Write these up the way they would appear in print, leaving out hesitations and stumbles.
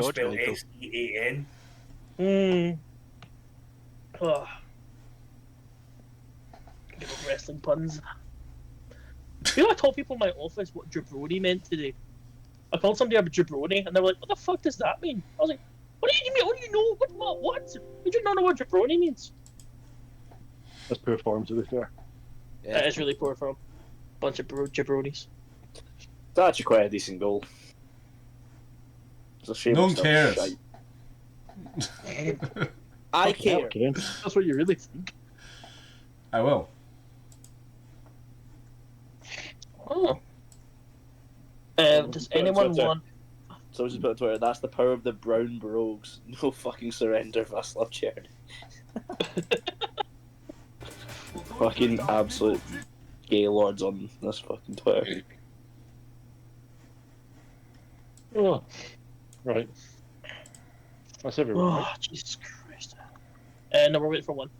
Sean spelled Really cool. Sean. Oh. Give up wrestling puns. You know, I told people in my office what jabroni meant today. I called somebody a jabroni, and they were like, "What the fuck does that mean?" I was like, "What do you mean? What do you know? What? Did you not know what jabroni means?" That's poor form, to be fair. That is really poor from bunch of jabronis. It's actually quite a decent goal. It's a shame. No one it's cares. shite. I care. Okay. That's what you really think. I will. Oh. Does anyone want? So I was just put on Twitter, that's the power of the brown brogues. No fucking surrender, Vaslav Cherny. Fucking absolute gaylords on this fucking Twitter. Oh. Right. That's everyone, Oh, right? Jesus Christ. No, we're waiting for one.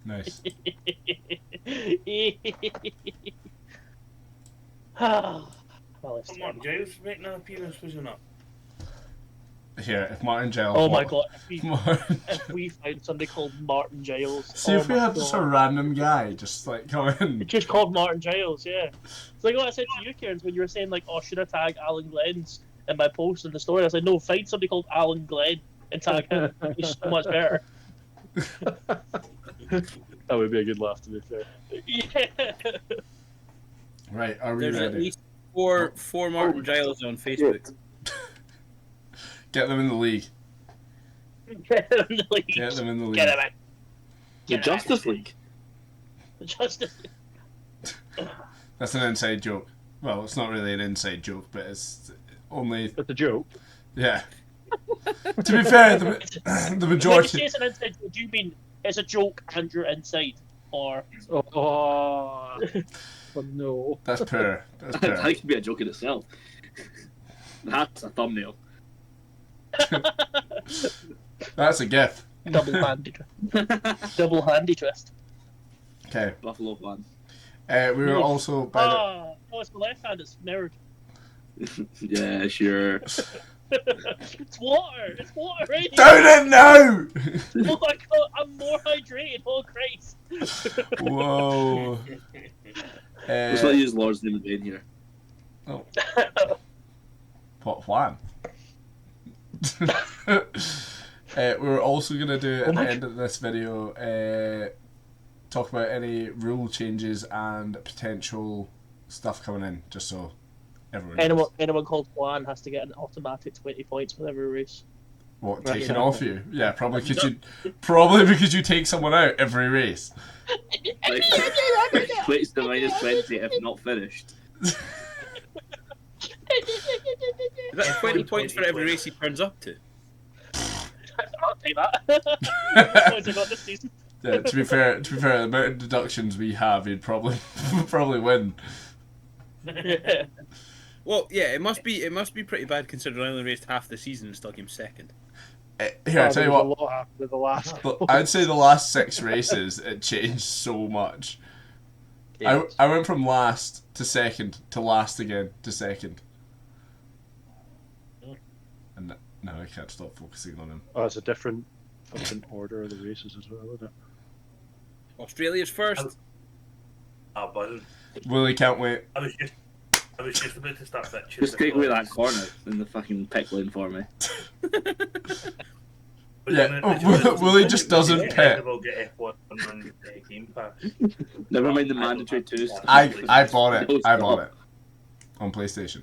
Nice. Well, it's Come on, Giles, making an appearance, was he not? Here, if Martin Giles. oh my god, Martin... if we find somebody called Martin Giles. See, if we had just a random guy just like come in. It's just called Martin Giles, yeah. It's like what I said to you, Cairns, when you were saying, like, oh, should I tag Alan Glenn's in my post in the story? I said, no, find somebody called Alan Glenn and tag him. He's so much better. That would be a good laugh, to be fair. Yeah. Right, are we There's ready? at least four Martin Giles on Facebook. Get them in the league. Get them in the league. Get them in the league. Get him in. The Justice League. The Justice League. That's an inside joke. Well, it's not really an inside joke, but it's only. But the joke. Yeah. To be fair, the When you majority. say it's an inside joke, do you mean it's a joke and you're inside? Or. Oh no. That's poor. That's That poor. could be a joke in itself. That's a thumbnail. That's a gif. Double handy twist. Double handy twist. Okay. Buffalo fan. We were also by Oh, it's my left hand, it's mirrored. Yeah, sure. It's water! It's water, right? the. Down it now! Oh my god, I'm more hydrated, oh Christ! Whoa. Let's not use Lord's name in vain here. Oh. What Juan? We were also going to do at the end of this video talk about any rule changes and potential stuff coming in, just so everyone knows. Anyone called Juan has to get an automatic 20 points with every race. What, Right, taken yeah. off you? Yeah, probably because you take someone out every race. Like, equates to minus 20 if not finished. Is that 20 points for every race he turns up to? I'll take that. Points I got this season. Yeah, to be fair, the amount of deductions we have, he'd probably win. Yeah. Well, yeah, it must be pretty bad considering I only raced half the season and still came second. Here, I tell you There was what. a lot happened in the last. I'd say the last 6 races, it changed so much. I went from last to second to last again to second. And now I can't stop focusing on him. Oh, it's a different fucking order of the races as well, isn't it? Australia's first. Ah, but Willie can't wait. I was just about to start bitching. Just take away that corner in the fucking pick lane for me. Yeah, Willie just doesn't pit. We'll get F1 on Game Pass. Never mind the mandatory 2. I bought it. I bought it on PlayStation.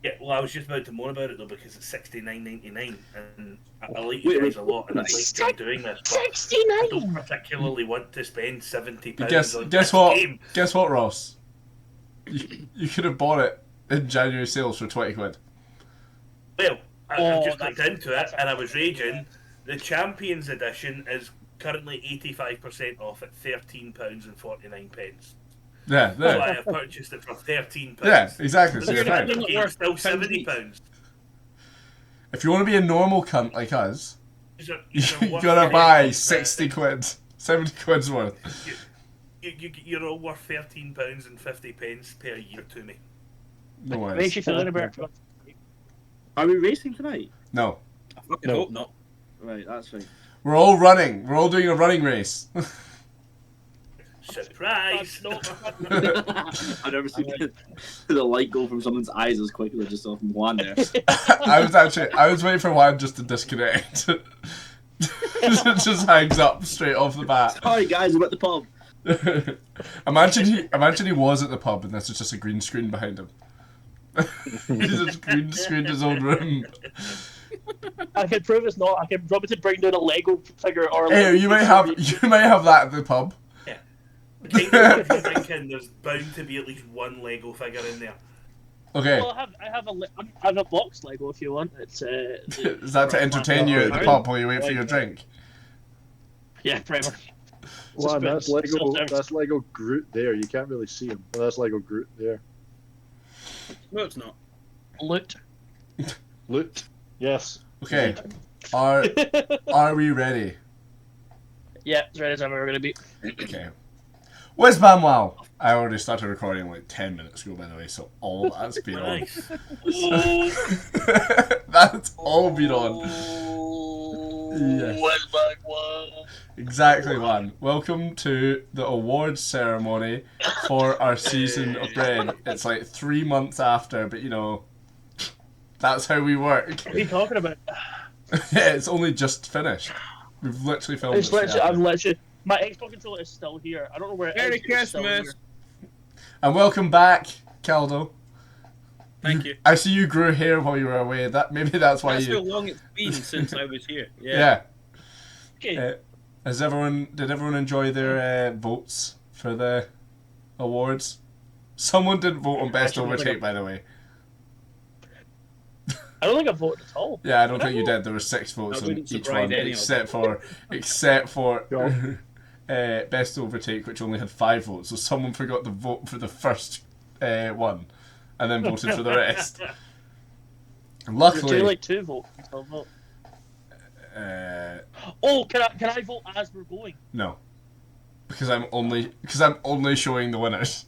Yeah, well, I was just about to moan about it though because it's $69.99, and I like Wait, you guys wait. a lot, and I like them doing this. But I 69! don't particularly want to spend £70 Guess on guess this what? game. Guess what, Ross? You could have bought it in January sales for 20 quid. Well, I Oh, just clicked that's- into it and I was raging. The Champions Edition is currently 85% off at £13.49. Yeah, So there. I have purchased it for £13. Yeah, exactly. So The you're fine. second game's still £70. If you want to be a normal cunt like us, These are you worth gotta £13. buy 60 quid, 70 quid's worth. You're all worth £13.50 per year to me. No Makes worries. you feel any better. Are we racing tonight? No. I fucking No. hope not. Right, that's fine. We're all running. We're all doing a running race. Surprise! I've never seen the light go from someone's eyes as quickly as just off Juan there. I was waiting for Juan just to disconnect. It just hangs up straight off the bat. Sorry guys, I'm at the pub. Imagine he was at the pub and this is just a green screen behind him. He just green screened his own room. I can prove it's not. I can probably to bring down a Lego figure or. Hey, you might have that at the pub. Kind of, if you're thinking there's bound to be at least one Lego figure in there. Okay. Well, I have a box Lego if you want. It's Is that to entertain you at the pub while you wait for your drink? Yeah, pretty much. Well, that's Lego. self-service. That's Lego Groot there. You can't really see him. But that's Lego Groot there. No, it's not. Loot. Loot. Yes. Okay. Are we ready? Yeah, as ready as I'm ever gonna be. Okay. Whiz bam wow! I already started recording like 10 minutes ago, by the way, so all that's been on. Nice. That's all been on. Yes. Exactly, man. Welcome to the awards ceremony for our season of Bread. It's like 3 months after, but you know, that's how we work. What are you talking about? Yeah, it's only just finished. We've literally filmed It's it. literally, I'm literally. My Xbox controller is still here. I don't know where it Merry is. It's still Christmas. here. And welcome back, Caldo. Thank you. I see you grew hair while you were away. Maybe that's why That's how you. long it's been since I was here. Yeah. Okay. Did everyone enjoy their votes for the awards? Someone didn't vote on best Actually, overtake, by the way. I don't think I voted at all. Yeah, I don't think you did. There were 6 votes That on wouldn't each surprise one, any of except for Go. best overtake, which only had 5 votes. So someone forgot to vote for the first one, and then voted for the rest. There's Luckily, only like 2 votes. I'll vote. Oh, can I vote as we're going? no, because I'm only showing the winners.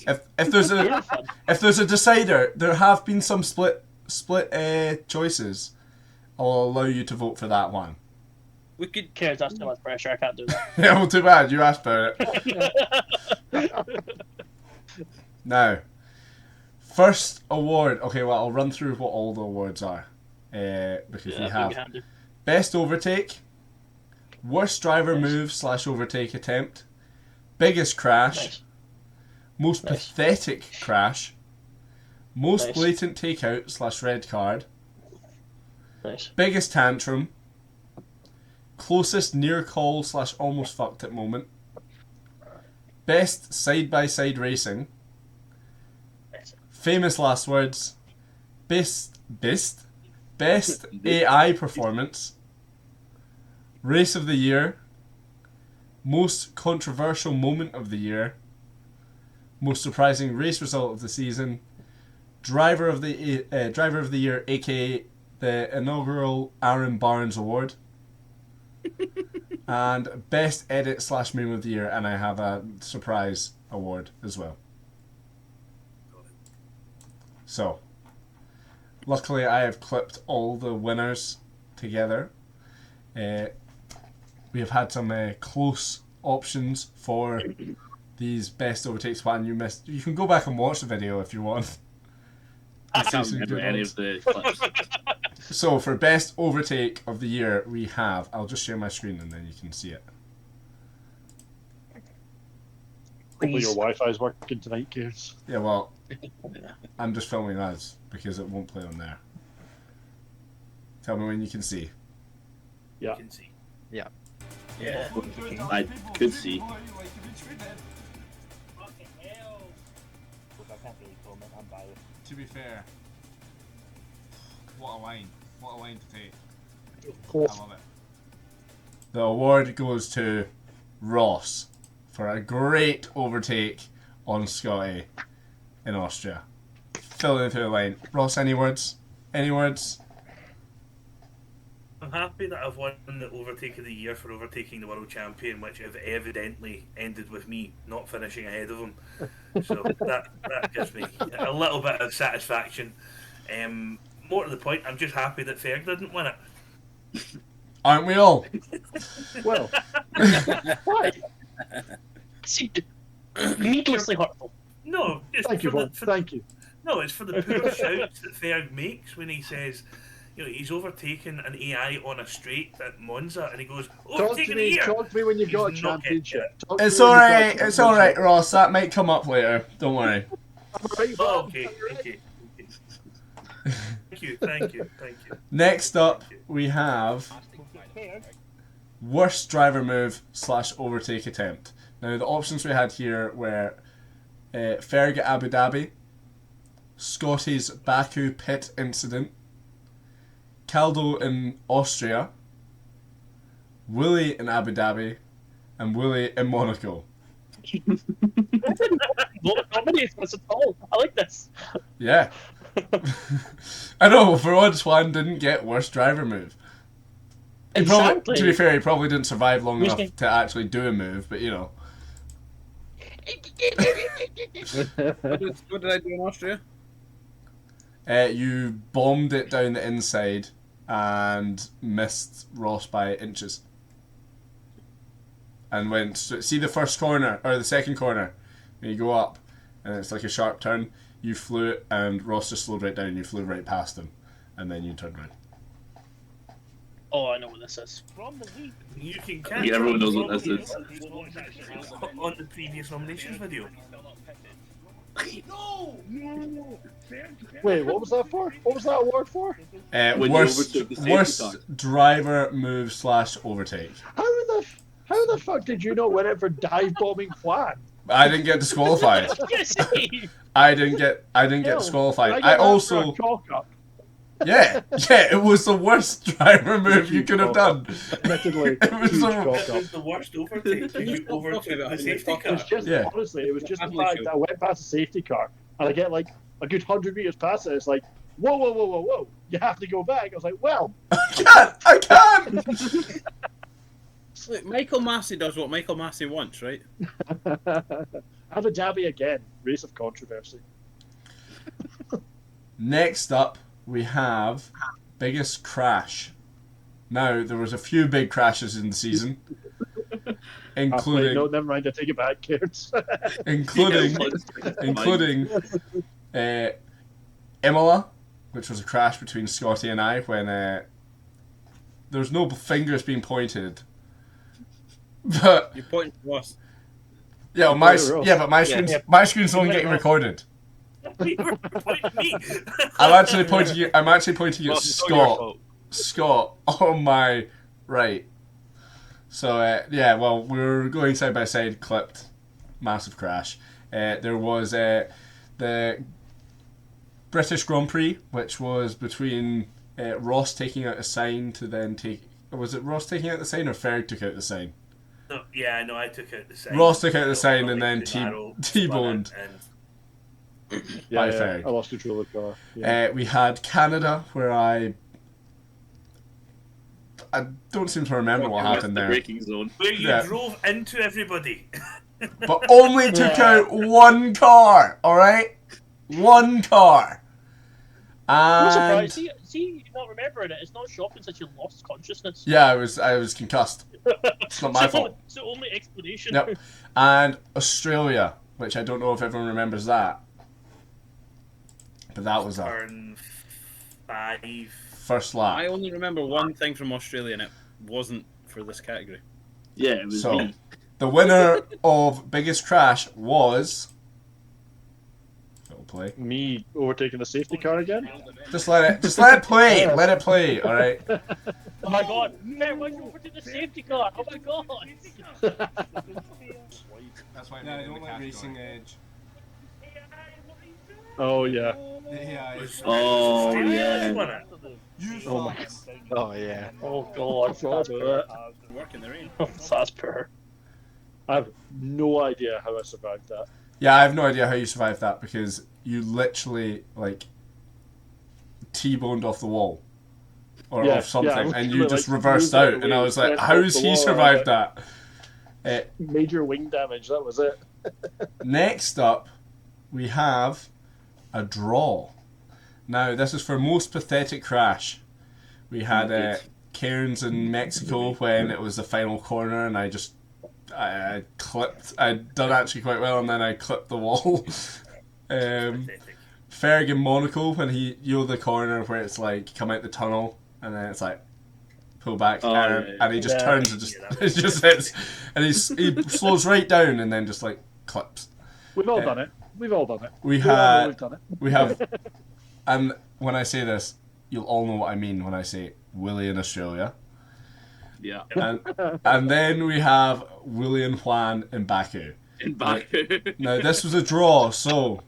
If there's a decider, there have been some split choices. I'll allow you to vote for that one. We could. Cares, that's too much pressure. I can't do that. Yeah, well, too bad. You asked about it. Now, first award. Okay, well, I'll run through what all the awards are. Because we have best overtake, worst driver move / overtake attempt, biggest crash, Nice. most Nice. pathetic crash, most Nice. blatant takeout / red card, Nice. biggest tantrum, closest near call / almost fucked it moment, best side by side racing, Nice. famous last words, best AI performance, race of the year, most controversial moment of the year, most surprising race result of the season, driver of the year, aka the inaugural Aaron Barnes Award, and best edit / meme of the year, and I have a surprise award as well. So, luckily I have clipped all the winners together. We have had some close options for these best overtakes. One you missed. You can go back and watch the video if you want. I And see can't some remember good any ones. of the clips. So for best overtake of the year, we have. I'll just share my screen and then you can see it. Hopefully your Wi-Fi's working tonight, Cairns. Yeah, well, I'm just filming us because it won't play on there. Tell me when you can see. You can see. Yeah. I could see. To be fair, what a line! What a line to take! I love it. The award goes to Ross for a great overtake on Scotty in Austria. Filling through the line. Ross, any words? Any words? I'm happy that I've won the Overtake of the Year for overtaking the world champion, which have evidently ended with me not finishing ahead of him. So that gives me a little bit of satisfaction. More to the point, I'm just happy that Ferg didn't win it. Aren't we all? Well, Why? See, needlessly hurtful. No, just thank you, for the, Bob. for, Thank you. no, it's for the poor shouts that Ferg makes when he says, he's overtaken an AI on a straight at Monza, and he goes, Talk to overtaken a me. year. Talk to me when you He's got a not getting championship. it. Talk to It's me when you got a alright. It's alright, championship. Ross. That might come up later. Don't worry. Right, Oh, Bob? okay. Right. Thank you. Next up, we have worst driver move / overtake attempt. Now, the options we had here were Ferg at Abu Dhabi, Scotty's Baku pit incident, Caldo in Austria, Willie in Abu Dhabi, and Willie in Monaco. Not nominated us at all. I like this. Yeah. I know, for once one didn't get worst driver move. He probably, Exactly. to be fair, he probably didn't survive long Which enough game? to actually do a move, but you know. What did I do in Austria? You bombed it down the inside and missed Ross by inches. And went, see the first corner, or the second corner, when you go up, and it's like a sharp turn, you flew it, and Ross just slowed right down, and you flew right past him, and then you turned around. Oh, I know what this is. You can catch Yeah, everyone up knows what this is. on the previous nominations video. Wait, what was that for? What was that award for? When you Worst overtook the safety car. driver move / overtake. How the fuck did you not win it for dive bombing Flan? I didn't get disqualified. I didn't get disqualified. I also yeah, it was the worst driver move you could have done. Admittedly, It was huge the- cock It up. was the worst overtake. You overtook the safety It was car. just Yeah. honestly, it was just the Absolutely fact true. that I went past a safety car and I get like a good 100 meters past it. It's like, whoa! You have to go back. I was like, well, I can't. Look, Michael Massey does what Michael Massey wants, right? Abu Dhabi again, race of controversy. Next up, we have biggest crash. Now there was a few big crashes in the season, Wait, including no, never mind. I take it back, Cairns. including Imola, which was a crash between Scotty and I when there was no fingers being pointed. But You're pointing to us. yeah, Ross. but my screen's only getting recorded. You were pointing me. I'm actually pointing at Ross, it's not your Scott. fault. Scott on my right. So yeah, well, we're going side by side, clipped, massive crash. There was the British Grand Prix, which was between Ross taking out a sign to then take. Was it Ross taking out the sign or Ferg took out the sign? No, yeah, no, I took out the sign. Ross took out the sign and Probably then too narrow, T-boned. spun it, Yeah, Ferg. I lost control of the car. Yeah. We had Canada, where I don't seem to remember what You missed happened the there, braking zone. where you Yeah. drove into everybody. but only took out one car. All right, one car. I'm And surprised. See, you're not remembering it. It's not shocking since you lost consciousness. yeah, I was concussed. It's not my fault. It's the only explanation. Yep. And Australia, which I don't know if everyone remembers that, but that was a Turn 5. first lap. I only remember one thing from Australia, and it wasn't for this category. Yeah, it was So me. the winner of biggest crash was. It'll play. Me overtaking the safety car again? Just let it play. Let it play. All right. Oh my god! Man, why you overtook the safety car? Oh my god! That's why I don't like racing edge. Oh, yeah. Oh, Australia yeah. won it. Oh, my Oh yeah. Oh god! That's poor. Work in the rain. That's poor. I have no idea how I survived that. Yeah, I have no idea how you survived that because you literally like T-boned off the wall. or Yeah, of something, yeah, and you just like, reversed moved out out, of the and I way, was like, went "How's off the he wall, survived right? that?" Major wing damage. That was it. Next up, we have a draw. Now, this is for most pathetic crash. We had Cairns in Mexico when it was the final corner, and I clipped. I'd done actually quite well, and then I clipped the wall. Pathetic. Ferg in Monaco when the corner where it's like come out the tunnel, and then it's like pull back, and he just turns and just it just hits, and he slows right down and then just like clips. We've all done it. We've all done it. We all know had we've done it. we have, and when I say this, you'll all know what I mean when I say Willie in Australia. Yeah. And then we have Willie and Juan in Baku. In Baku. Now this was a draw, so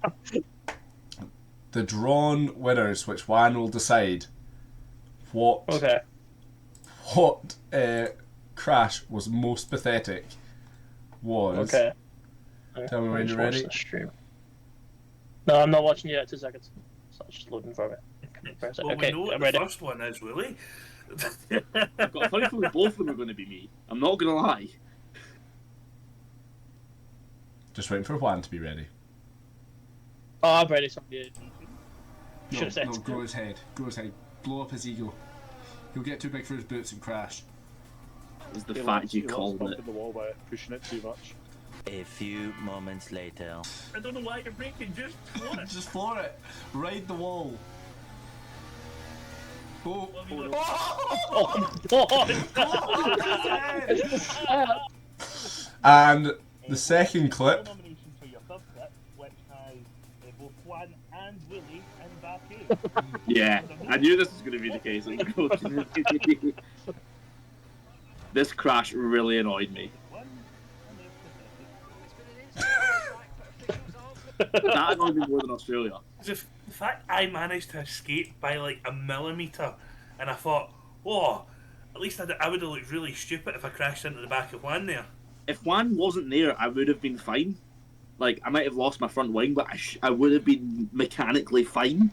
the drawn winners, which Juan will decide what crash was most pathetic, was. Okay. Tell me when you're ready. No, I'm not watching yet. 2 seconds. So it's just loading for me. Well, okay, we know what I'm the ready. first one is, Willie. I've got a funny feeling both of them are going to be me. I'm not going to lie. Just waiting for Juan to be ready. Oh, I'm ready. Somebody should have said. No, grow his head. Grow his head. Blow up his ego. He'll get too big for his boots and crash. Is the He fact likes- you he likes called it. bumping the wall by pushing it too much. A few moments later. I don't know why you're breaking, just floor it. Just floor it. Ride the wall. Oh, And the second clip. Nominations for your third clip, which has both Juan and Willie in Baku. Yeah, I knew this was going to be the case. This crash really annoyed me. That annoyed me more than Australia. The fact I managed to escape by like a millimetre, and I thought, oh, at least I would have looked really stupid if I crashed into the back of Juan there. If Juan wasn't there, I would have been fine. Like, I might have lost my front wing, but I would have been mechanically fine.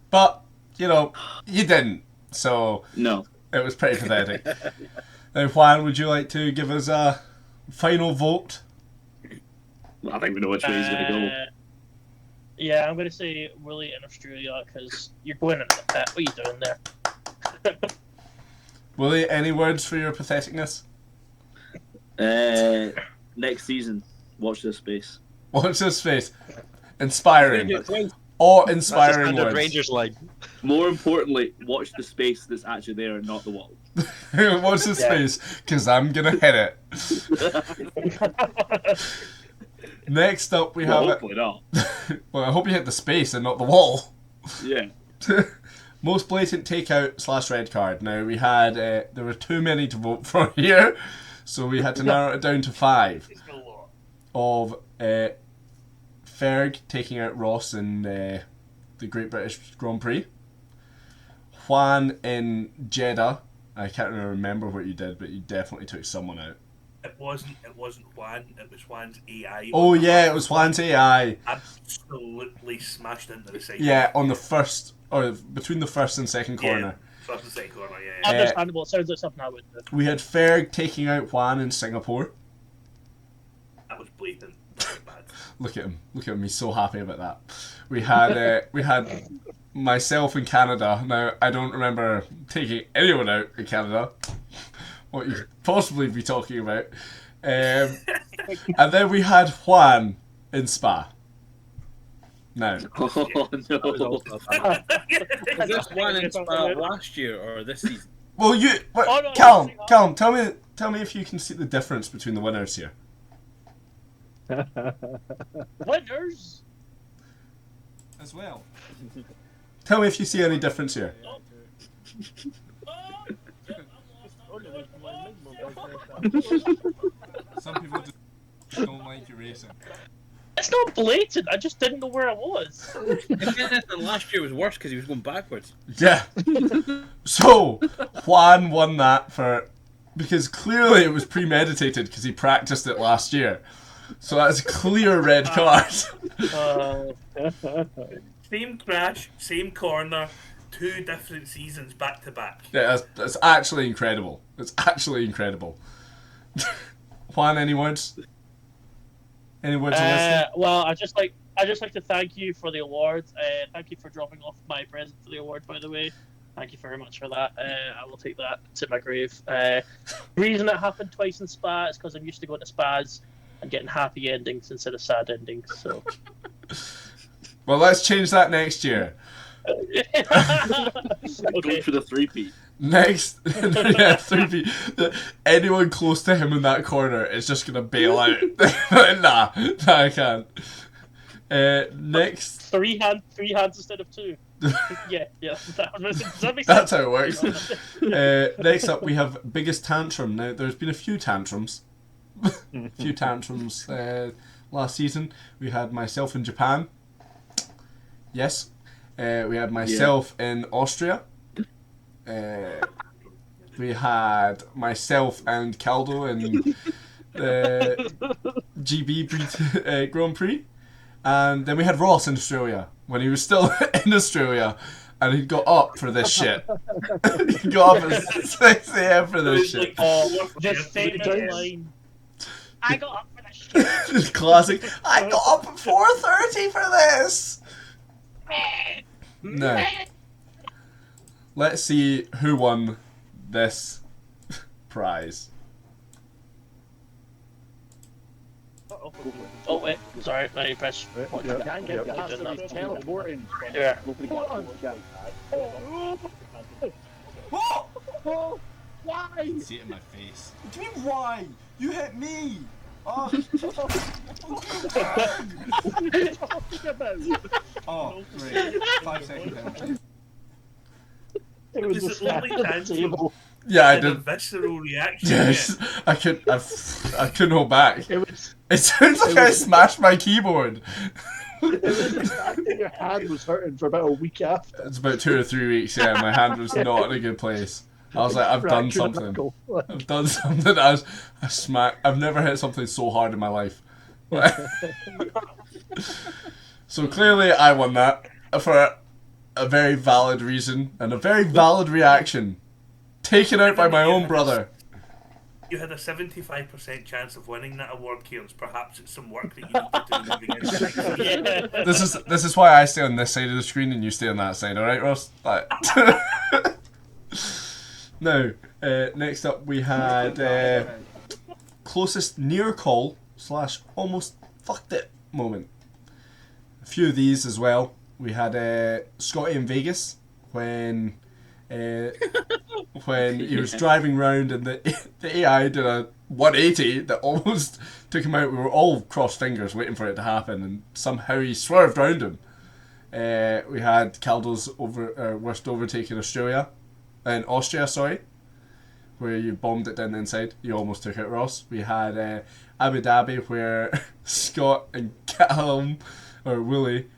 But, you know, you didn't. So, No. it was pretty pathetic. Now, Juan, would you like to give us a final vote? Well, I think we know which way he's going to go. Yeah, I'm going to say Willie in Australia because you're going into the pit. What are you doing there? Willie, any words for your patheticness? Next season, watch this space. Watch this face. Inspiring. Or inspiring That's words. Rangers line. More importantly, watch the space that's actually there and not the wall. Watch this face, because I'm going to hit it. Next up, we Well, have... hopefully not. Well, I hope you hit the space and not the wall. Yeah. Most blatant takeout / red card. Now, we had... there were too many to vote for here, so we had to narrow it down to 5. It's a lot. Of Ferg taking out Ross in the Great British Grand Prix. Juan in Jeddah. I can't really remember what you did, but you definitely took someone out. It wasn't Juan, it was Juan's AI. Oh yeah, it was Juan's AI. Absolutely smashed into the side. Yeah, on the first, or between the first and second corner. Yeah, first and second corner, yeah. Understandable. It sounds like something I would do. We had Ferg taking out Juan in Singapore. That was blatant. That was bad. Look at him, he's so happy about that. We had myself in Canada. Now, I don't remember taking anyone out in Canada. What you could possibly be talking about. And then we had Juan in Spa. Now. Oh, no. Was this one in Spa last year or this season? Well, Callum, tell me if you can see the difference between the winners here. Winners? As well. Tell me if you see any difference here. Some people just don't like you racing. It's not blatant. I just didn't know where I was. If anything, last year was worse because he was going backwards. Yeah. So, Juan won that because clearly it was premeditated because he practiced it last year. So that's a clear red card. Same crash, same corner, 2 different seasons back to back. Yeah, that's actually incredible. It's actually incredible. Juan, any words? Any words? Well, I just like to thank you for the award. Thank you for dropping off my present for the award, by the way. Thank you very much for that. I will take that to my grave. The reason it happened twice in Spa is because I'm used to going to Spas and getting happy endings instead of sad endings. So, well, let's change that next year. okay. Going for the 3P. Next, yeah, 3P. Anyone close to him in that corner is just gonna bail out. nah, I can't. Next, three hands instead of 2. yeah. Does that make sense? That's how it works. Next up, we have biggest tantrum. Now, there's been a few tantrums. Last season. We had myself in Japan. Yes. We had myself in Austria. We had myself and Caldo in the GB Grand Prix. And then we had Ross in Australia, when he was still in Australia, and he got up for this shit. He got up at 6 a.m. for this shit. The famous line. I got up for this shit. Classic. I got up at 4:30 for this. No. Let's see who won this prize. Oh wait, sorry, let me press. Teleporting. Yeah. Why? See it in my face. What do you mean why? You hit me. Oh. What are you talking about? Oh, great. 5 seconds. It was Was just it only at the table. Yeah, I a did. visceral reaction. Yes, I couldn't hold back. It was. It sounds like I smashed my keyboard. It was the fact that your hand was hurting for about a week after. It's about 2 or 3 weeks. Yeah, my hand was not in a good place. I was like, I've done something. I've done something. I smacked. I've never hit something so hard in my life. So clearly, I won that for a very valid reason and a very valid reaction. Taken out by my own brother. You had a 75% chance of winning that award, Cairns. Perhaps it's some work that you need to do moving into next year. This is why I stay on this side of the screen and you stay on that side. All right, Ross. Right. Now, next up we had closest near call / almost fucked it moment. A few of these as well. We had Scotty in Vegas when he was driving round and the AI did a 180 that almost took him out. We were all crossed fingers waiting for it to happen, and somehow he swerved round him. We had Caldo's worst overtake in Austria, where you bombed it down the inside. You almost took out Ross. We had Abu Dhabi, where Scott and Callum, or Willie,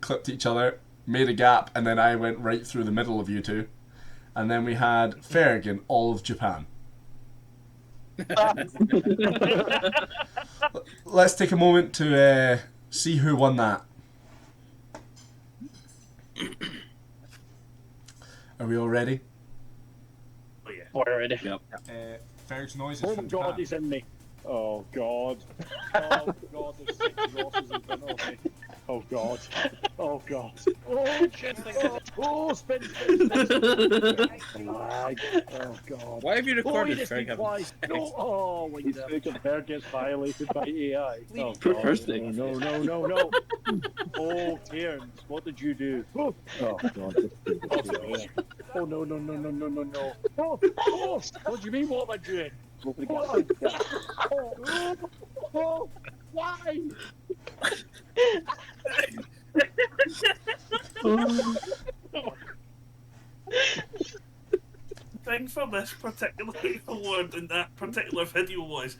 clipped each other, made a gap, and then I went right through the middle of you two. And then we had Ferg in all of Japan. Let's take a moment to see who won that. Are we all ready? Oh yeah. We're ready. Yep. Ferg's noise is Oh my from god, Japan. he's in me. Oh god. Oh god, there's 6 Rosses in front of me. Oh god. Oh god. Oh shit. Oh, spin. Lag. Oh god. Why have you recorded this Ferg having twice. No. Oh, when the compare gets violated by AI. Oh god. Perfect. No. Oh, Cairns, what did you do? Oh god. Oh no. Oh, what do you mean? What am I doing? Oh, why? Thing for this particular award in that particular video was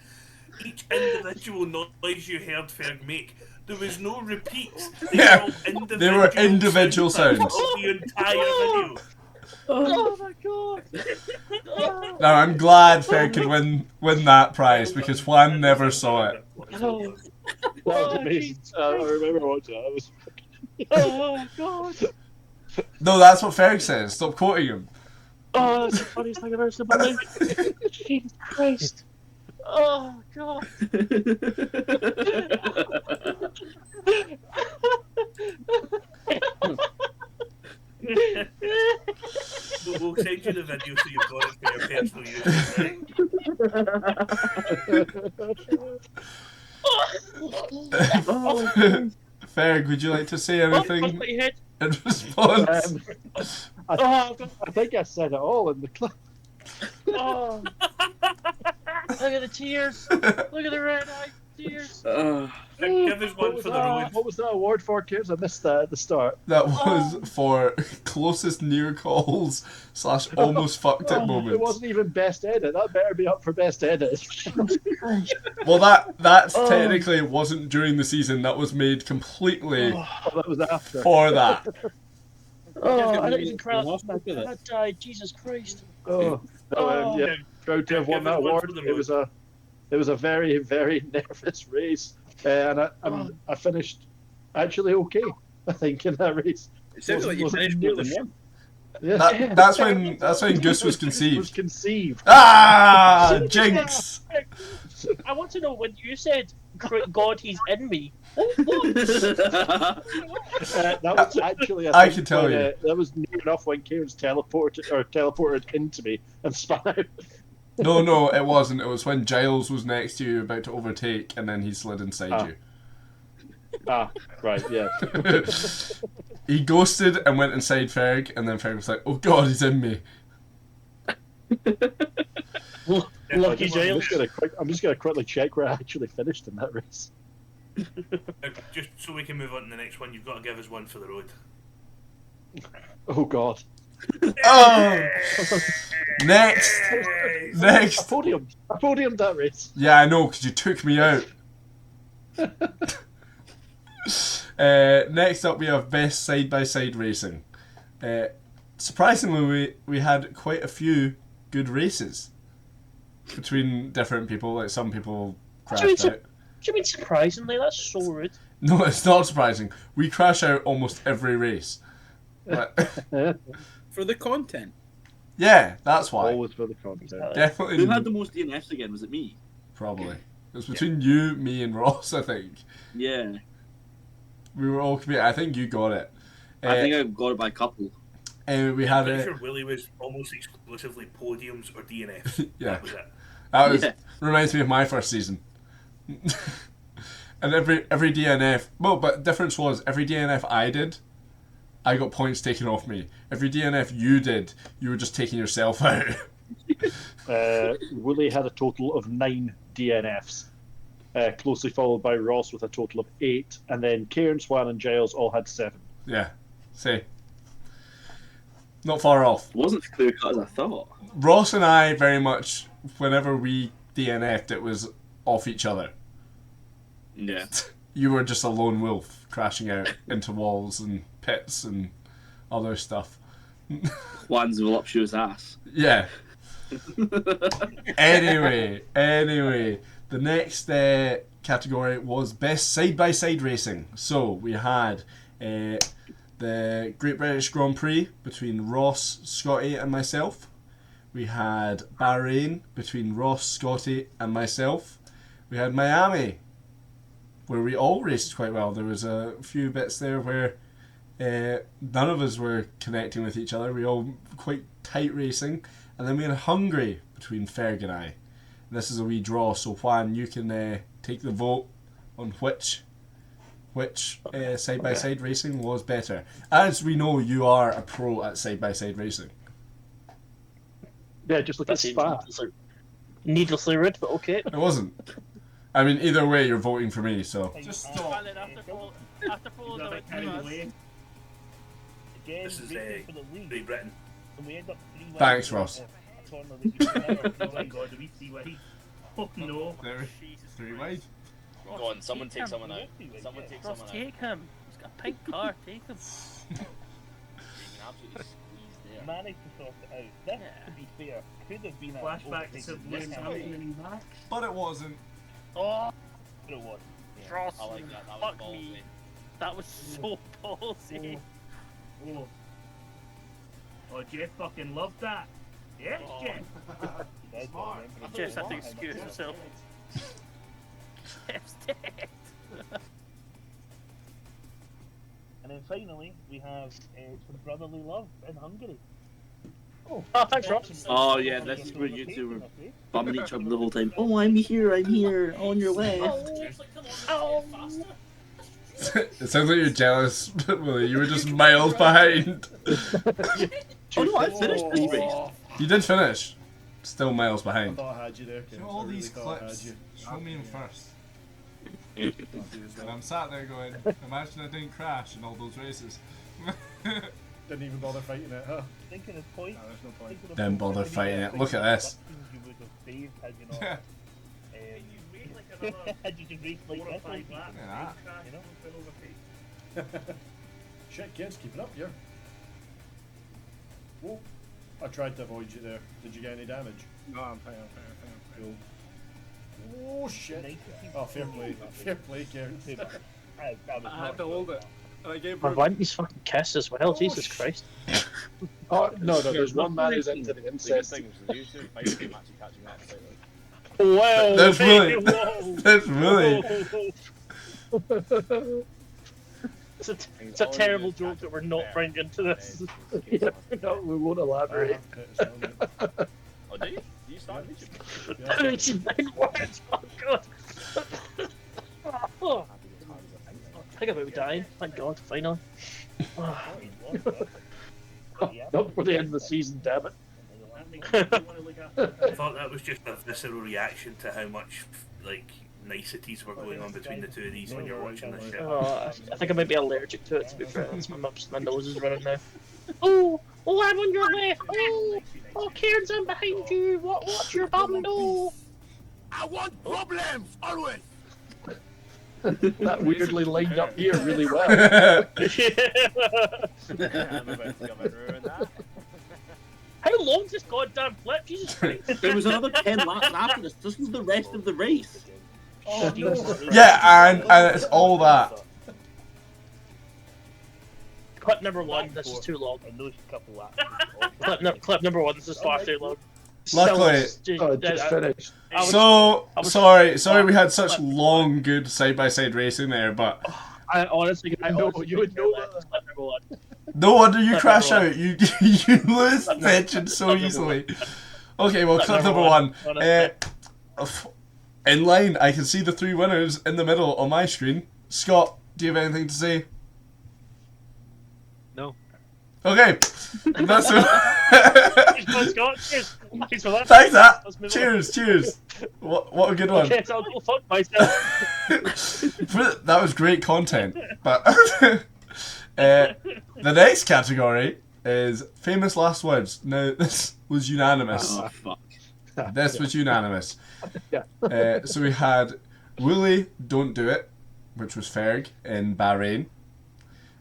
each individual noise you heard Ferg make. There was no repeats. Yeah, all they were individual sounds. of the entire video. Oh my god. Now I'm glad Ferg could win that prize because Juan never saw it. That was amazing. I remember watching that. It was Oh god. No, that's what Ferg says. Stop quoting him. Oh, that's the funniest thing I've ever seen in my life. Jesus Christ. Oh, God. We'll send you the video so you've got it for your personal use. Right? Ferg, would you like to say anything my head. in response? Oh, I think I said it all in the clip. oh. Look at the tears. Look at the red eye tears. Give us one for the road. What was that award for, kids? I missed that at the start. That was for closest near calls / almost fucked it It moments. wasn't even best edit. That better be up for best edit. Well, that's technically wasn't during the season. That was made completely Oh, that was after. for that. Oh, I don't even cry. Lost My with it. dad died. Jesus Christ. Oh, Oh. yeah, proud to have won Give that us one award. for the It was a very, very nervous race, and I finished actually okay. I think in that race. It sounds like you Wasn't finished nearly more than one. Yeah. That's when Goose was Was conceived. conceived. Ah, jinx! I want to know when you said, God, he's in me. That was actually. I think can tell when, you. that was near enough when Cairns teleported into me and spun out. No, it wasn't. It was when Giles was next to you, about to overtake, and then he slid inside you. Ah, right, yeah. He ghosted and went inside Ferg, and then Ferg was like, "Oh God, he's in me." Lucky Giles. I'm just gonna quickly check where I actually finished in that race. Just so we can move on to the next one, you've got to give us one for the road. Oh God. Oh! Next! I Next! podiumed that race. Yeah, I know, because you took me out. Next up, we have best side-by-side racing. Surprisingly, we had quite a few good races between different people. Like, some people crashed out. Do you mean surprisingly? That's so rude. No, it's not surprising. We crash out almost every race. But, For the content. yeah, that's why. Always for the content. Definitely. Who had the most DNFs again? Was it me? Probably. It was between you, me, and Ross, I think. Yeah. We were all competing. I think you got it. I think I got it by a couple. We had I'm a... sure Willie was almost exclusively podiums or DNFs. Yeah. That was it. That was, Yeah. reminds me of my first season. And every DNF... Well, but the difference was, every DNF I did, I got points taken off me. Every DNF you did, you were just taking yourself out. Willie had a total of 9 DNFs, closely followed by Ross with a total of 8, and then Cairns, Swan, and Giles all had 7. Yeah. See. Not far off. It wasn't as clear cut as I thought. Ross and I very much, whenever we DNF'd, it was off each other. Yeah. You were just a lone wolf crashing out into walls and pits and other stuff. Juan's voluptuous ass. Yeah. Anyway, the next category was best side-by-side racing. So we had the Great British Grand Prix between Ross, Scotty, and myself. We had Bahrain between Ross, Scotty, and myself. We had Miami, where we all raced quite well. There was a few bits there where none of us were connecting with each other. We all quite tight racing. And then we had Hungary between Ferg and I. And this is a wee draw, so Juan, you can take the vote on which side-by-side racing was better. As we know, you are a pro at side-by-side racing. Yeah, just look at Spa. Needlessly rude, but okay. It wasn't. I mean, either way, you're voting for me, so... Just stop. Again, This is racing for the league, Great Britain. and we end up 3-1. Thanks, Ross. Oh my god, do we see what he... Oh no. Three wide. Go on, someone take someone out. Someone take Ross, someone out. take him. He's got a pink car. Take him. You can absolutely squeeze there. Managed to sort it out. This, to be fair, could have been a Flashback to overtaken Lewis this Hamilton way. and Max. But it wasn't. Oh, But it was. Ross. I like that. That was Fuck ballsy. me. That was so ballsy. Oh. Oh, Jeff fucking loved that. Yes, Jeff. Jeff's had to excuse himself. Jeff's dead. And then finally, we have some brotherly love in Hungary. Oh, thanks, Rob. Oh yeah, this is where you two were bumming each other the whole time. Oh, I'm here, on your left. It sounds like you're jealous, Willie. You were just miles behind. Oh no, I finished this race. You did finish. Still miles I behind. thought I had you there, Cairns. Show all I really these thought I clips. had you. Show me them first. And I'm sat there going, imagine I didn't crash in all those races. Didn't even bother fighting it, huh? Thinking of point. No, there's no point. Didn't bother fighting it. Look at this. You would have saved had you not. Had you just raced like this, like that. You know? Shit, kids, keep it up here. Whoa. I tried to avoid you there. Did you get any damage? No, I'm fine. Cool. Oh shit. Oh, fair play, Cairns. I had to hold it. And I gave I want his fucking kiss as well. Jesus Christ. Oh, no, there's one man who's into the incest. Wow. That's hey, Willie. whoa. That's Willie. It's a terrible joke that we're not bringing into this. No, we won't elaborate. Oh, do you? Do you start YouTube? It's nine words. Oh god. Oh. I think about dying. Thank God, finally. Not for the end of the season, damn it. I thought that was just a visceral reaction to how much like niceties were going on between the two of these when you're watching this shit. Oh, I think I might be allergic to it, to be fair. My nose is running now. Oh, I'm on your left. Oh, Cairns, I'm behind you. What's your bum do? I want problems, always! That weirdly lined up here really well. I'm about to come and ruin that. How long's this goddamn flip? Jesus Christ. There was another 10 laps after this. This was the rest of the race. Oh, no. Yeah, and it's all that. Clip number one, this is too long. And those couple laps. Clip number one, this is far too long. Luckily, Just finished. so sorry we had such long, good side-by-side racing there, but I honestly You would know that. Clip number one. no wonder you Clip crash number out. You lose attention so easily. Okay, well, clip number one. In line, I can see the three winners in the middle on my screen. Scott, do you have anything to say? No. Okay, that's Thanks, Scott. Cheers. Thanks for that. Thanks, that. Let's move Cheers. What a good one. Okay, so I'll go fuck myself. That was great content. But the next category is famous last words. Now, this was unanimous. Oh, fuck. This was unanimous. Yeah. So we had Willie Don't Do It, which was Ferg in Bahrain,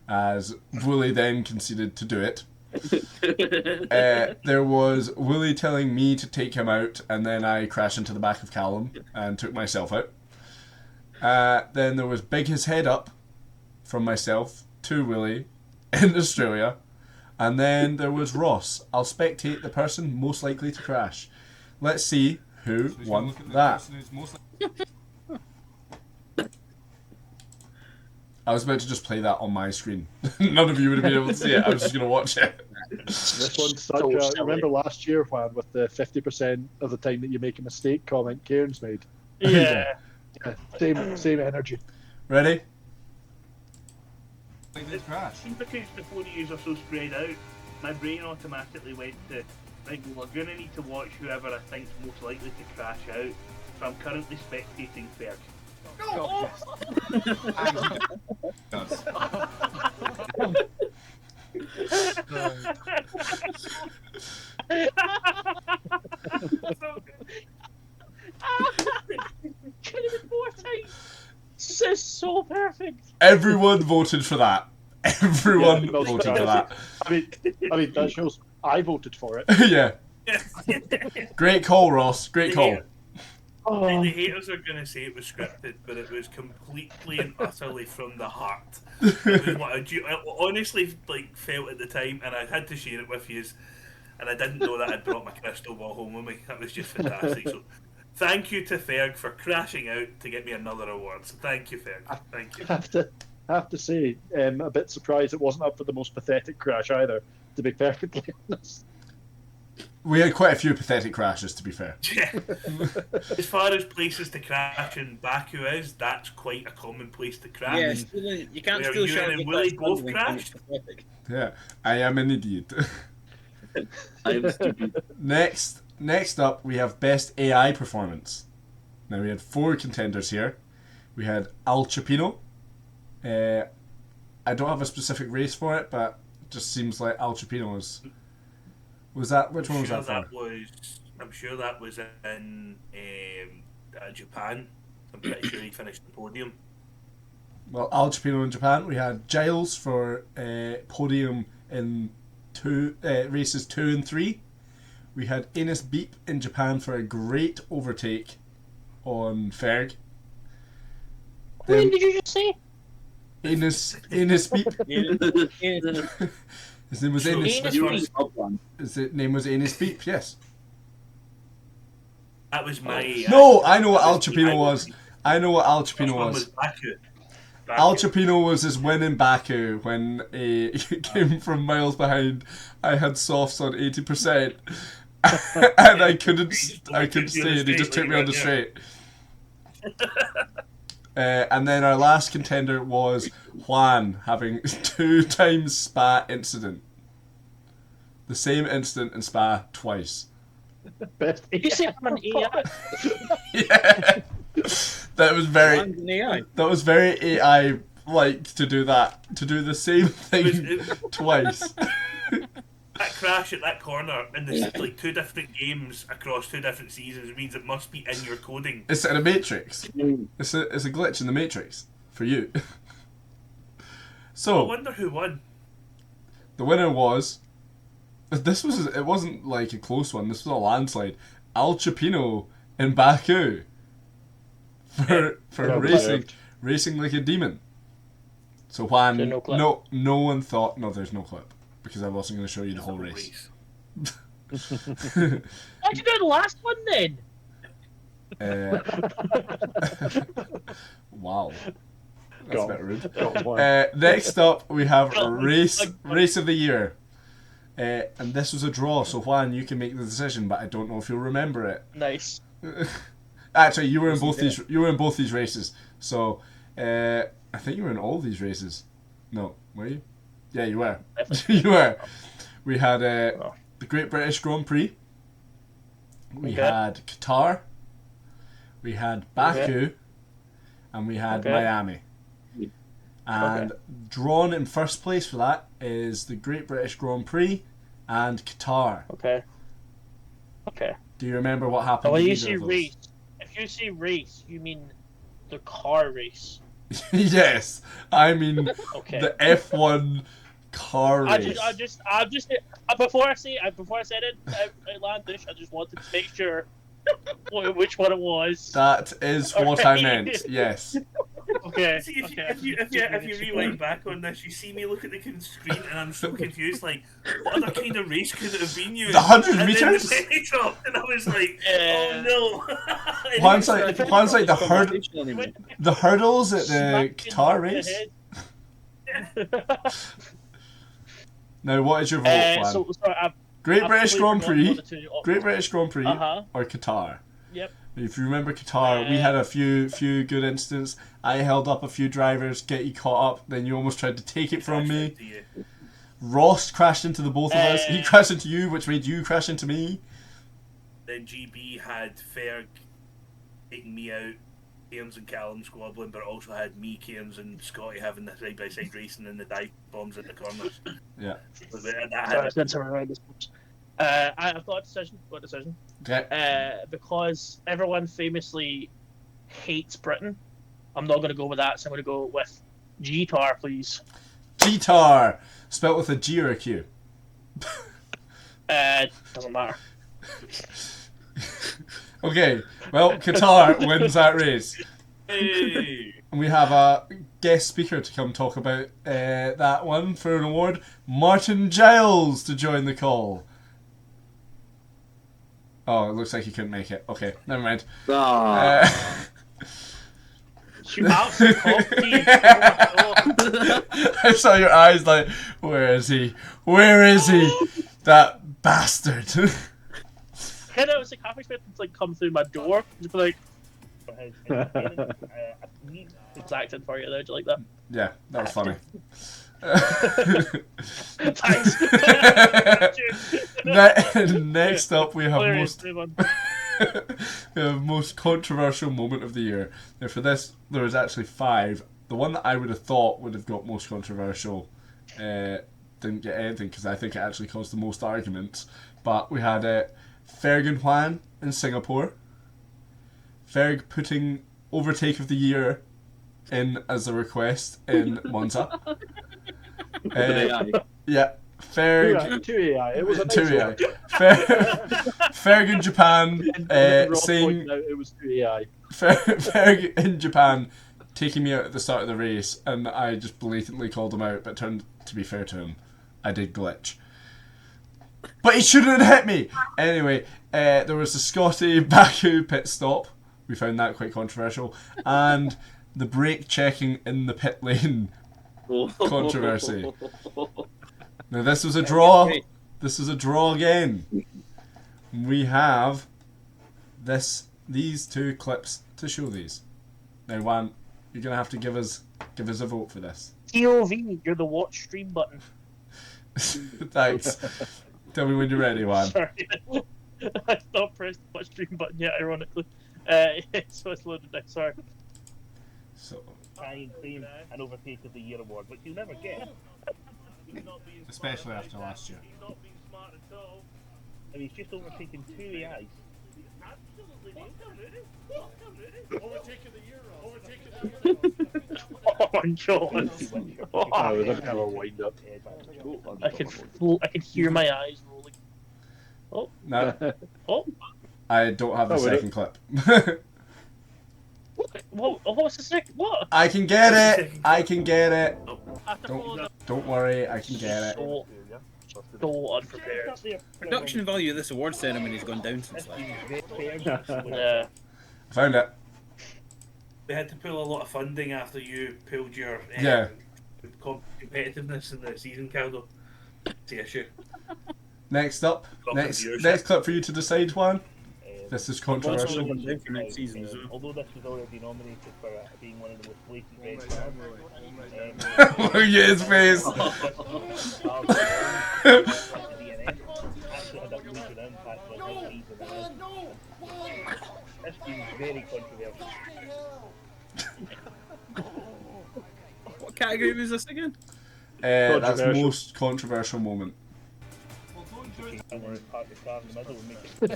as Willie then conceded to do it. There was Willie telling me to take him out, and then I crashed into the back of Callum and took myself out. Then there was Big His Head Up from myself to Willie in Australia. And then there was Ross. I'll spectate the person most likely to crash. Let's see who won that. I was about to just play that on my screen. None of you would have been able to see it. I was just going to watch it. This one's such a... Remember last year, Juan, with the 50% of the time that you make a mistake comment Cairns made? Yeah. Same energy. Ready? Because the 4 years are so spread out, my brain automatically went to, right, well, we're going to need to watch whoever I think's most likely to crash out. So I'm currently spectating Ferg. No. This is so perfect. Everyone voted for that. Everyone voted for that. I mean, that shows I voted for it. Yeah. Great call, Ross. Great call. The haters are going to say it was scripted, but it was completely and utterly from the heart. It was what I honestly felt at the time, and I had to share it with you. And I didn't know that I'd brought my crystal ball home with me. That was just fantastic. So, thank you to Ferg for crashing out to get me another award. So, thank you, Ferg. Thank you. I have to say, a bit surprised it wasn't up for the most pathetic crash either. To be perfectly honest. We had quite a few pathetic crashes, to be fair. Yeah. As far as places to crash in Baku is, that's quite a common place to crash. Yeah, you can't Where steal Ewan and Willie both crashed. Yeah, I am an idiot. I am stupid. Next up, we have Best AI Performance. Now, we had 4 contenders here. We had Al Chapino. I don't have a specific race for it, but it just seems like Al Chapino was that? Which one was that for? I'm sure that was in Japan. I'm pretty sure he finished the podium. Well, Al Chapino in Japan. We had Giles for podium in races 2 and 3. We had Ines Beep in Japan for a great overtake on Ferg. When did you just say? Ines Beep. His name was Ines. His name was Ines Beep. Yes. That was my. No, I know what Al Chapino was. I know what Al Chapino was. Al Chapino was his win in Baku when he came from miles behind. I had softs on 80%, and I couldn't stay, and he just took me on the straight. And then our last contender was Juan having 2 times Spa incident. The same incident in Spa twice. Best. Did you say I'm an AI? Yeah. That was very AI like to do that. To do the same thing twice. That crash at that corner in the 2 different games across 2 different seasons means it must be in your coding. It's in a matrix. It's a glitch in the matrix for you. So I wonder who won. The winner was. It wasn't like a close one. This was a landslide. Al Chapino in Baku for racing like a demon. So Juan, no one thought. No, there's no clip because I wasn't going to show you the whole race. Why'd you do the last one then? Wow. That's a bit rude. Next up, we have race of the year. And this was a draw, so Juan, you can make the decision, but I don't know if you'll remember it. Nice. Actually, you were in both these. You were in both these races, so I think you were in all these races. No, were you? Yeah, you were. You were. We had the Great British Grand Prix. We had Qatar. We had Baku, and we had Miami. And drawn in first place for that is the Great British Grand Prix and Qatar. Okay. Do you remember what happened? When you say race, if you say race, you mean the car race. Yes, I mean the F1 car race. Before I said it outlandish, I just wanted to make sure which one it was. That is what I meant. Yes. Okay. See, if you rewind back on this, you see me look at the screen and I'm so confused. Like, what other kind of race could it have been? You the 100 meters. And I was like, oh no. Juan's like the hurdles at the Qatar race. Now, what is your vote, Juan? Great British Grand Prix, or Qatar? Yep. If you remember Qatar, we had a few good incidents. I held up a few drivers, get you caught up, then you almost tried to take it from me. Ross crashed into the both of us. He crashed into you, which made you crash into me. Then GB had Ferg taking me out, Cairns and Callum squabbling, but also had me, Cairns and Scotty having the side-by-side racing and the dive bombs in the corners. Yeah. I've got a decision. Okay. Because everyone famously hates Britain, I'm not going to go with that, so I'm going to go with G-Tar, please. G-Tar! Spelt with a G or a Q? Doesn't matter. Okay, well, Qatar wins that race. Hey! And we have a guest speaker to come talk about that one for an award. Martin Giles to join the call. Oh, it looks like he couldn't make it. Okay, never mind. You absolute cock teeth. I saw your eyes like, where is he? Where is he? That bastard. Kind of was like half expecting to like come through my door, just be like, it's acting for you there. Do you like that? Yeah, that was funny. Thanks. Next up, we have Hilarious, most controversial moment of the year. Now, for this, there was actually 5. The one that I would have thought would have got most controversial didn't get anything because I think it actually caused the most arguments. But we had Ferg Juan in Singapore. Ferg putting overtake of the year in as a request in Monza. Yeah, Ferg. 2 AI. It was a 2 nice AI. one. Ferg in Japan saying It was 2 AI. Ferg in Japan taking me out at the start of the race, and I just blatantly called him out. But it turned to be fair to him, I did glitch. But he shouldn't have hit me. Anyway, there was the Scotty Baku pit stop. We found that quite controversial, and the brake checking in the pit lane controversy. Now this was a draw. This is a draw again. We have these 2 clips to show these. Now, Juan, you're gonna have to give us a vote for this. TOV, you're the watch stream button. Thanks. Tell me when you're ready, Juan. Sorry. I've not pressed the watch stream button yet, ironically. So it's loaded now, sorry. So, Try and claim an Overtake of the Year award, which you'll never get. especially after last year. He's not being smart at all. And he's just overtaken 2 AIs. Overtake of the year. Overtake of the year. Oh my god. I would have never wind up. I can hear my eyes rolling. Oh. No, Oh. I don't have the Oh, we second clip. What was the second? What? I can get it. I can get it. Don't worry. I can get it. So unprepared. Production value of this award ceremony has gone down since last year. Yeah. I found it. We had to pull a lot of funding after you pulled your Yeah. competitiveness in the season, Caldo. It's the issue. Next up, next clip for you to decide, Juan. This is controversial. Gone down for next season as well. Although this was already nominated for being one of the most blatant red cards. Look at his face. Actually had a major impact on his season. This seems very controversial. What category was this again? That's Controversial. most controversial moment. Park the car in the middle and make it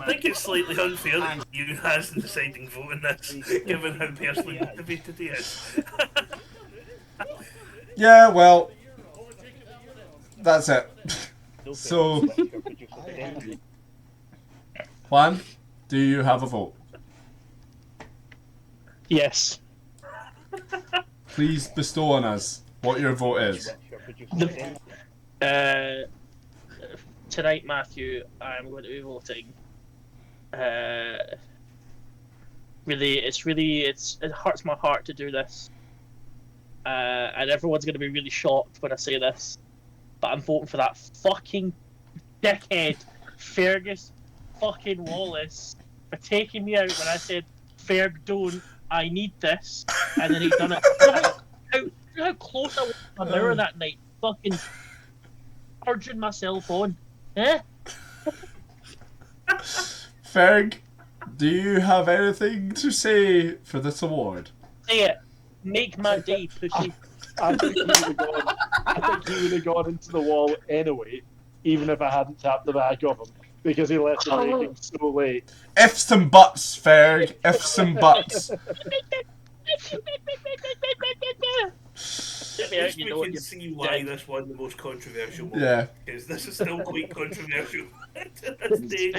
I think it's slightly unfair that you has the deciding vote in this, given how personally motivated he is. Yeah, well, that's it. So, Juan, do you have a vote? Yes. Please bestow on us what your vote is. Tonight, Matthew, I'm going to be voting. It hurts my heart to do this, and everyone's going to be really shocked when I say this, but I'm voting for that fucking dickhead, Fergus fucking Wallace, for taking me out when I said, "Ferg, don't, I need this," and then he done it. How close I was to my mirror that night, fucking urging myself on. Eh? Ferg, do you have anything to say for this award? Say it. Make my day, pussy. I think he would have gone into the wall anyway, even if I hadn't tapped the back of him, because he left the rating so late. Ifs and buts, Ferg. Ifs and buts. Get me out, We you know what can you're see why this won the most controversial moment. Yeah. Because this is still quite controversial. To this day.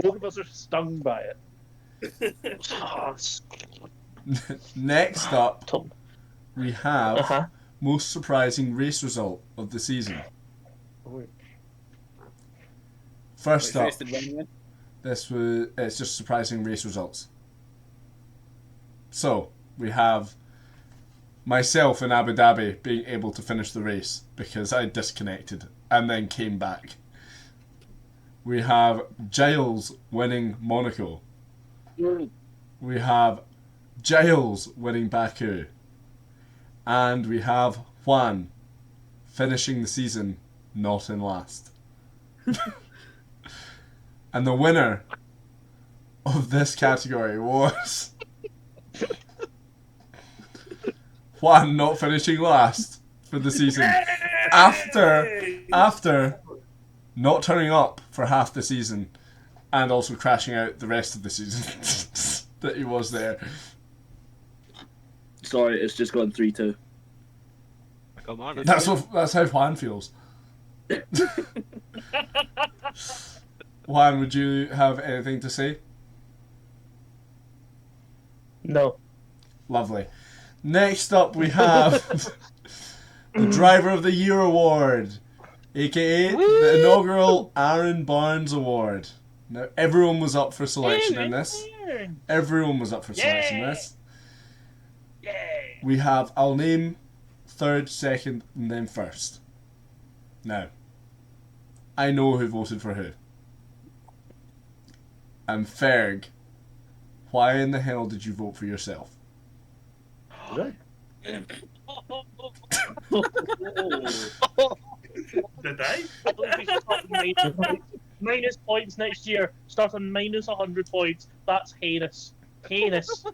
Both of us are stung by it. Next up, Tom. we have Uh-huh. most surprising race result of the season. First up, it's just surprising race results. So we have myself in Abu Dhabi being able to finish the race because I disconnected and then came back. We have Giles winning Monaco. We have Giles winning Baku. And we have Juan finishing the season not in last. And the winner of this category was Juan not finishing last for the season after not turning up for half the season and also crashing out the rest of the season that he was there. Sorry, it's just gone 3-2. Come on. That's how Juan feels. Juan, would you have anything to say? No. Lovely. Next up we have the Driver of the Year Award, aka the inaugural Aaron Barnes Award. Now everyone was up for selection in this. Everyone was up for selection in this. We have, I'll name third, second, and then first. Now, I know who voted for who. And Ferg, why in the hell did you vote for yourself? Did I? Minus points next year. Start on minus 100 points. That's heinous. Heinous.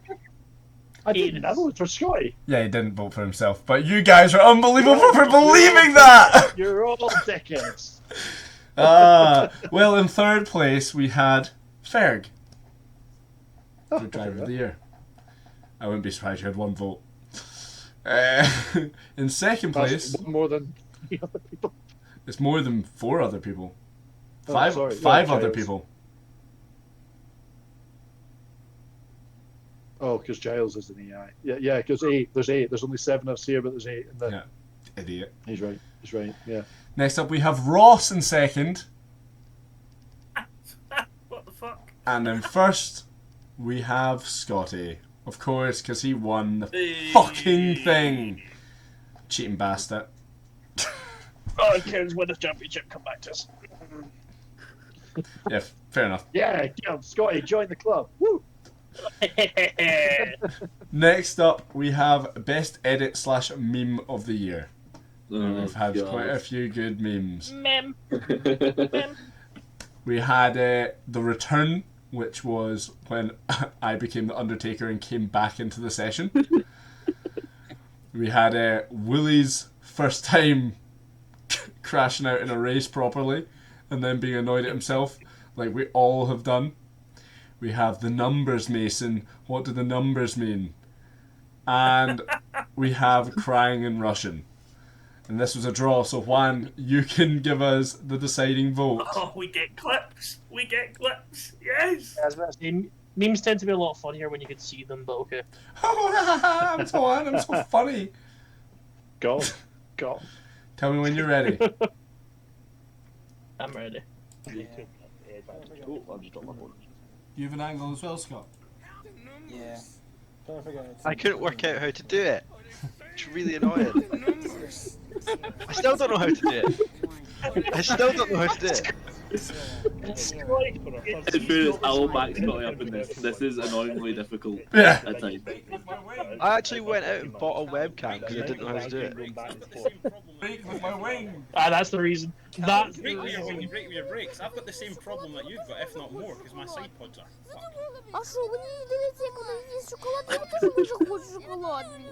I didn't. I voted for Scotty. Yeah, he didn't vote for himself, but you guys are unbelievable for believing that! You're all dickheads. Well, in third place we had Ferg for Driver of the Year. I wouldn't be surprised you had one vote. In second place, That's more than the other people. it's more than 4 other people. Oh, Five sorry. other Giles. people. Oh, because Giles is an AI. Yeah, because 8. There's 8. There's only 7 of us here, but there's 8 in the. Yeah, idiot. He's right. Yeah. Next up we have Ross in second. What the fuck? And then first we have Scotty. Of course, because he won the fucking thing. Cheating bastard. Oh, Cairns win the championship. Come back to us. Yeah, fair enough. Yeah, Scotty, join the club. Woo! Next up, we have Best Edit / Meme of the Year. We've had quite a few good memes. Mem. We had The Return, which was when I became the Undertaker and came back into the session. We had Willie's first time crashing out in a race properly and then being annoyed at himself, like we all have done. We have the numbers, Mason. What do the numbers mean? And we have crying in Russian. And this was a draw, so Juan, you can give us the deciding vote. Oh, we get clips. Yes. Memes tend to be a lot funnier when you can see them, but okay. I'm so funny. Go. Tell me when you're ready. I'm ready. You have an angle as well, Scott? Yeah. I couldn't work out how to do it. It's really annoying. I still don't know how to do it. In fairness, I'll back Scotty up in this. This is annoyingly difficult Yeah. at times. I actually went out and bought a webcam because I didn't know how to do it. Break with my wing. That's the reason. That's the Break with reason. your brakes. I've got the same problem that you've got, if not more, because my side pods are fucked. А что, вы не даете ему есть шоколад? Я тоже очень хочу шоколадный.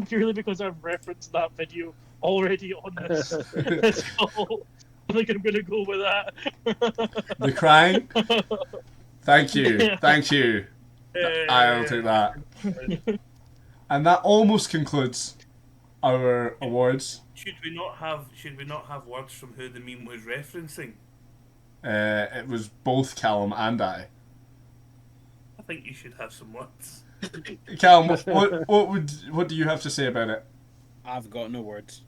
Purely because I've referenced that video already on this call. I think I'm gonna go with that. The crying? Thank you. Thank you. I'll take that. And that almost concludes our awards. Should we not have words from who the meme was referencing? It was both Callum and I. I think you should have some words. Callum, what do you have to say about it? I've got no words.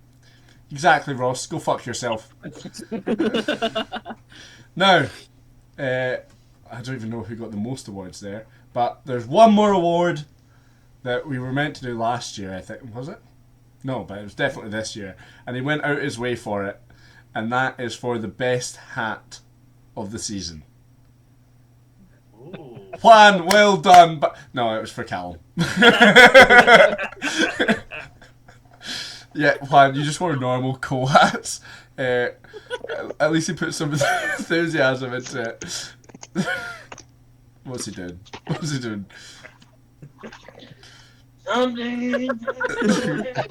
Exactly, Ross. Go fuck yourself. Now, I don't even know who got the most awards there, but there's one more award that we were meant to do last year, I think. Was it? No, but it was definitely this year. And he went out his way for it, and that is for the best hat of the season. Ooh. Juan, well done. But no, it was for Callum. Yeah, Juan, you just wore normal coal hats. At least he put some enthusiasm into it. What's he doing? What's he doing?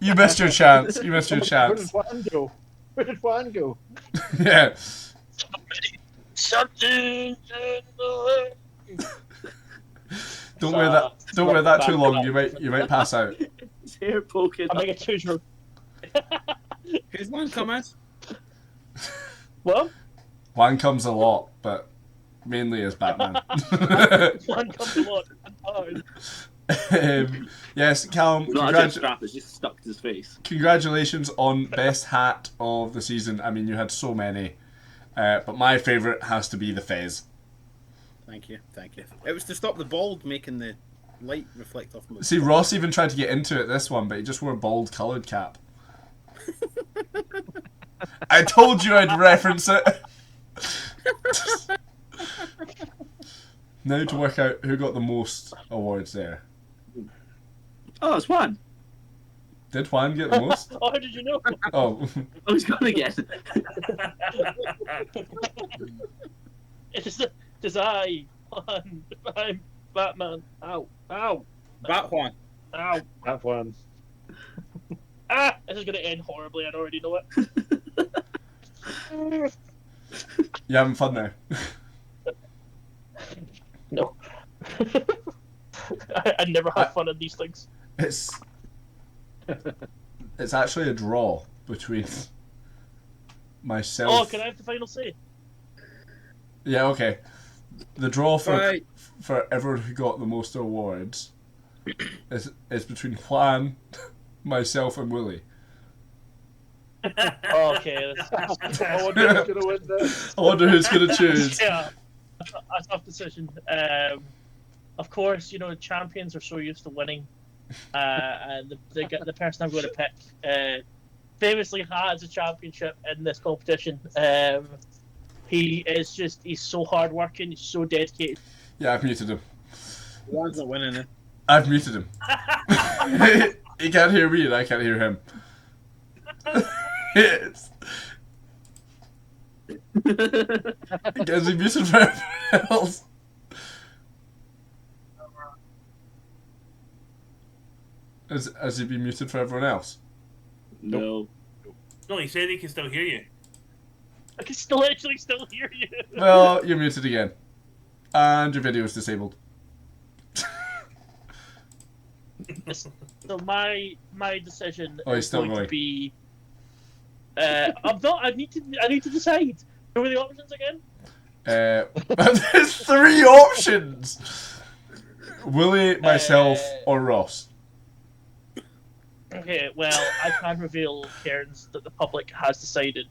You missed your chance. You missed your chance. Where did Juan go? Where did Juan go? Yeah. Something. Don't wear that. Don't wear that too long. You might pass out. His hair poking. I'm making two jokes. Who's one coming? What? Juan comes a lot, but mainly as Batman. One comes a lot. Yes, Callum. Not a jet strap, it's just stuck to his face. Congratulations on best hat of the season. I mean, you had so many, but my favourite has to be the fez. Thank you. It was to stop the bald making the light reflect off my... See, Ross even tried to get into it this one, but he just wore a bald coloured cap. I told you I'd reference it. Now to work out who got the most awards there. Oh, it's Juan. Did Juan get the most? Oh, how did you know? Oh. Oh, he's gone again. It's I, Juan. I'm Batman. Ow. Ow. Bat Juan. Ow. That one. Ah! This is going to end horribly, I already know it. You having fun now? No. I never have fun in these things. It's actually a draw between myself. Oh, can I have the final say? Yeah, okay. The draw for Right. for everyone who got the most awards is between Juan, myself, and Willie. Okay. I wonder who's going to win this. I wonder who's going to choose. Yeah, a tough decision. Of course, you know, champions are so used to winning. And the person I'm going to pick famously has a championship in this competition. He's so hardworking, he's so dedicated. Yeah, I've muted him. Juan's not winning it. I've muted him. He can't hear me and I can't hear him. Yes. Gets he muted for everyone else. Has he been muted for everyone else? No. No, he said he can still hear you. I can still actually hear you. Well, you're muted again. And your video is disabled. So my decision Oh, he's is still going going. to be. I'm not. I need to decide. Who are the options again? There's 3 options. Willie, myself, or Ross. Okay, well, I can reveal, Cairns, that the public has decided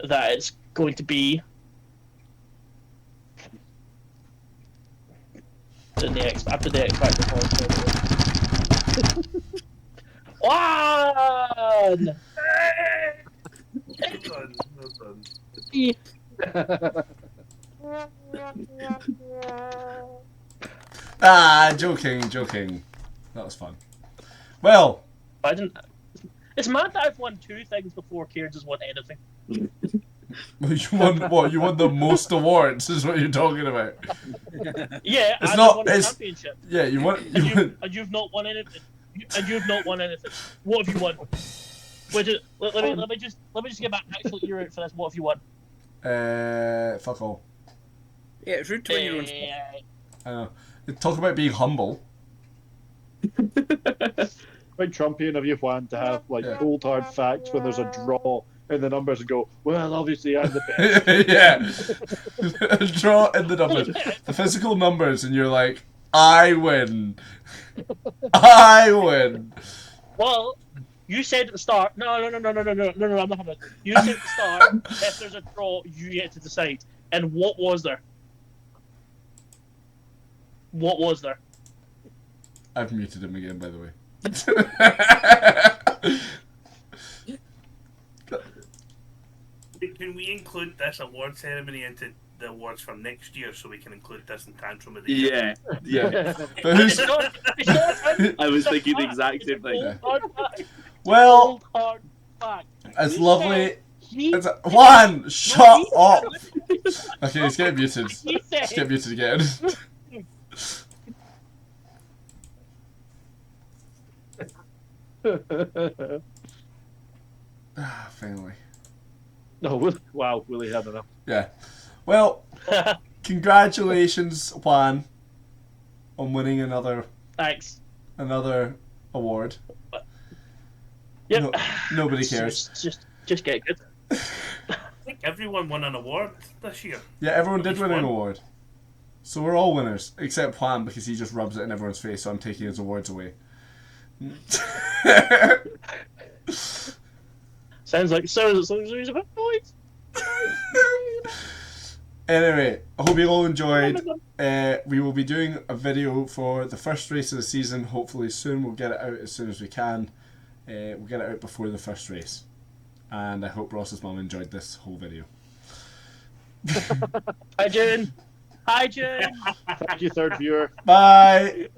that it's going to be after the X Factor One! Joking. That was fun. Well, I didn't. It's mad that I've won 2 things before Cairns has won anything. you won what? You won the most awards, is what you're talking about. Yeah, It's and not- I won a it's- championship. Yeah, you won. And you've not won anything. And you've not won anything. What have you won? Let me just get back. Actually, you're out for this. What have you won? Fuck all. Yeah, it's rude to win your own stuff. Talk about being humble. Quite Trumpian of you, Juan, to have like cold hard facts when there's a draw in the numbers and go, well, obviously I'm the best. Yeah. Draw in the numbers. The physical numbers, and you're like, I win. I win. Well, you said at the start, no, I'm not having it. You said at the start, if there's a draw, you get to decide. And what was there? What was there? I've muted him again, by the way. Can we include this award ceremony into the awards for next year so we can include this in Tantrum of the Year? Yeah. But who's... I was thinking the exact same thing. Well, as lovely... Juan, shut up! Okay, he's getting muted. He's getting muted again. Finally. No, wow, Willie had enough. Yeah. Well, congratulations, Juan, on winning another. Thanks. Another award. Yep. No, nobody cares. Just get good. I think everyone won an award this year. Yeah, everyone did win an award. So we're all winners, except Juan, because he just rubs it in everyone's face, so I'm taking his awards away. Sounds like Sarah's about noise. Anyway, I hope you all enjoyed. We will be doing a video for the first race of the season, hopefully soon. We'll get it out as soon as we can. We'll get it out before the first race. And I hope Ross's mum enjoyed this whole video. Hi, June. Hi, June. Thank you, third viewer. Bye.